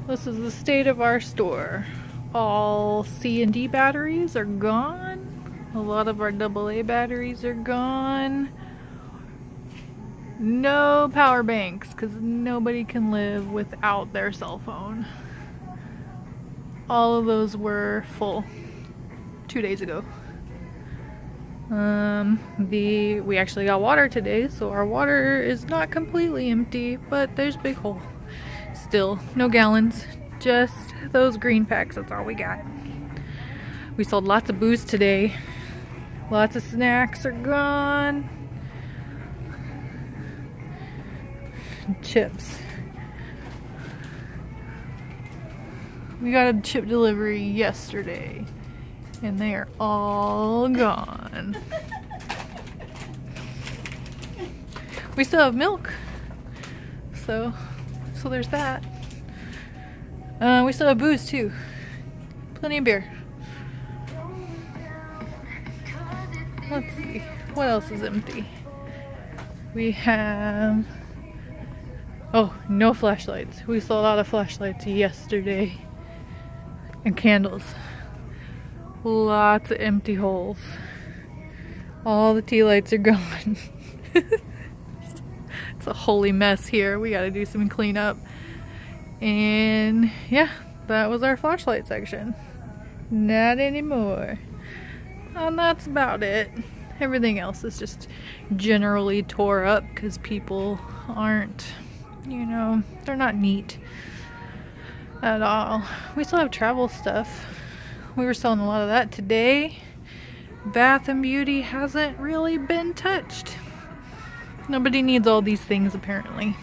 This is the state of our store. All C and D batteries are gone. A lot of our AA batteries are gone. No power banks, because nobody can live without their cell phone. All of those were full 2 days ago. We actually got water today, so our water is not completely empty, but there's a big hole. Still, no gallons, just those green packs, that's all we got. We sold lots of booze today. Lots of snacks are gone. Chips. We got a chip delivery yesterday, and they are all gone. We still have milk, so there's that. We still have booze too. Plenty of beer. Let's see, what else is empty? We have, oh, no flashlights. We sold out of flashlights yesterday. And candles. Lots of empty holes. All the tea lights are gone. It's a holy mess here. We gotta do some cleanup. And yeah, that was our flashlight section. Not anymore. And that's about it. Everything else is just generally tore up because people aren't, you know, they're not neat at all. We still have travel stuff. We were selling a lot of that today. Bath and Beauty hasn't really been touched. Nobody needs all these things apparently.